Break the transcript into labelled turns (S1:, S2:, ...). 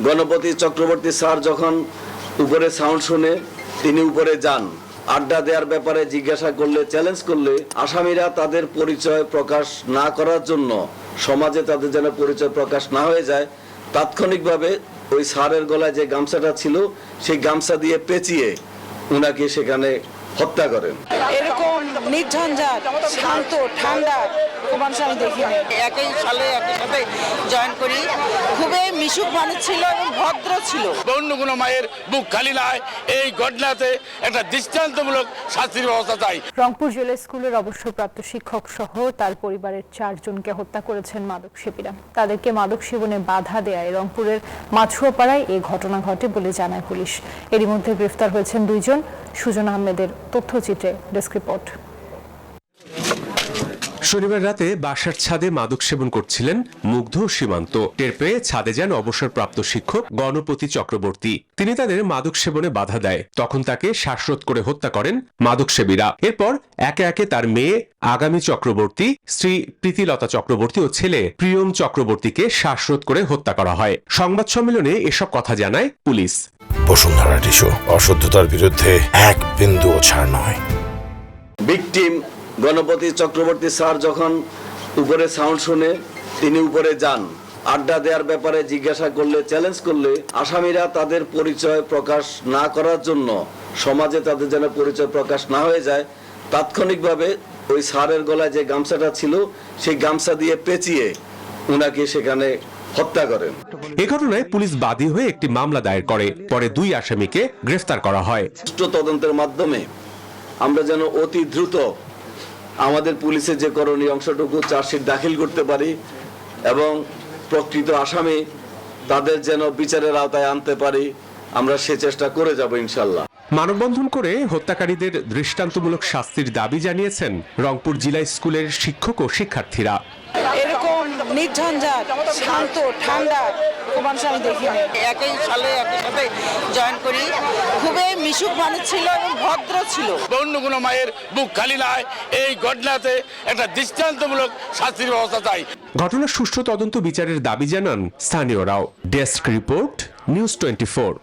S1: Ganapati Chakraborty sir যখন উপরে sound শুনে তিনি উপরে যান। আড্ডা দেওয়ার ব্যাপারে জিজ্ঞাসা করলে, চ্যালেঞ্জ করলে আসামিরা তাদের পরিচয় প্রকাশ না করার জন্য, সমাজে তাদের যেন পরিচয় প্রকাশ না হয়ে যায়, তাৎক্ষণিকভাবে ওই স্যারের গলায় যে গামছাটা ছিল সেই গামছা দিয়ে পেঁচিয়ে উনাকে সেখানে হত্যা করেন।
S2: এরকম নির্ঝঞ্ঝাট, শান্ত, ঠান্ডা মানুষ আমি দেখিনি।
S3: একই সালে একই সাথে জয়েন করি। খুবই মিশুক মানুষ ছিল এবং ভদ্র ছিল।
S4: অন্য কোনো মায়ের বুক খালি নয়, এই ঘটনাতে একটা দৃষ্টান্তমূলক শাস্তির ব্যবস্থা চাই।
S5: রংপুর জেলা স্কুলের অবসরপ্রাপ্ত শিক্ষক সহ তার পরিবারের 4 জনকে হত্যা করেছেন মাদক সেবীরা। তাদেরকে মাদক সেবনে বাধা দেয়ায় রংপুরের মাছুয়াপাড়ায় এই ঘটনা ঘটে বলে জানায় পুলিশ। এরই মধ্যে গ্রেফতার হয়েছেন 2 জন। সুজন আহমেদের তথ্যচিত্রে ডেস্ক রিপোর্ট।
S6: শনিবার রাতে বাসার ছাদে মাদক সেবন করছিলেন মুগ্ধ সীমান্ত। টের পেয়ে ছাদে যান অবসরপ্রাপ্ত শিক্ষক গণপতি চক্রবর্তী। তিনি তাদের মাদক সেবনে বাধা দেয়। তখন তাকে শ্বাসরোধ করে হত্যা করেন মাদক সেবীরা। এরপর একে একে তার মেয়ে আগামী চক্রবর্তী, স্ত্রী প্রীতিলতা চক্রবর্তী ও ছেলে প্রিয়ম চক্রবর্তীকে শ্বাসরোধ করে হত্যা করা হয়। সংবাদ সম্মেলনে এসব কথা জানায় পুলিশ।
S7: বসুন্ধরা টিস্যু, অশুদ্ধতার বিরুদ্ধে এক বিন্দুও ছাড় নয়।
S1: ভিকটিম গণপতি চক্রবর্তী স্যার যখন উপরে সাউন্ড শুনে তিনি উপরে যান। আড্ডা দেওয়ার ব্যাপারে জিজ্ঞাসা করলে, চ্যালেঞ্জ করলে আসামিরা তাদের পরিচয় প্রকাশ না করার জন্য, সমাজে তাদের যেন পরিচয় প্রকাশ না হয়ে যায়, তাৎক্ষণিকভাবে ওই স্যারের গলায় যে গামছাটা ছিল সেই গামছা দিয়ে পেঁচিয়ে উনাকে সেখানে হত্যা করেন।
S6: এ ঘটনায় পুলিশ বাদী হয়ে একটি মামলা দায়ের করে। পরে 2 আসামিকে গ্রেফতার করা হয়।
S1: সুষ্ঠু তদন্তের মাধ্যমে আমরা যেন অতি দ্রুত আমাদের পুলিশের যে করণীয় অংশটুকু চার্জশিট দাখিল করতে পারি এবং প্রকৃত আসামি তাদের যেন বিচারের আওতায় আনতে পারি, আমরা সে চেষ্টা করে যাব ইনশাল্লাহ।
S6: মানববন্ধন করে হত্যাকারীদের দৃষ্টান্তমূলক শাস্তির দাবি জানিয়েছেন রংপুর জেলা স্কুলের শিক্ষক ও শিক্ষার্থীরা।
S2: এরকম নির্ঝঞ্ঝাট, শান্ত, ঠান্ডা মানুষ আমি দেখিনি।
S3: একই সালে একই সাথে জয়েন করি। খুবই মিশুক মানুষ ছিল এবং ভদ্র ছিল।
S4: অন্য কোনো মায়ের বুক খালি নয়, এই ঘটনাতে একটা দৃষ্টান্তমূলক শাস্তির ব্যবস্থা চাই।
S6: ঘটনার সুষ্ঠু তদন্ত বিচারের দাবি জানান স্থানীয়রাও। Desk report, news 24।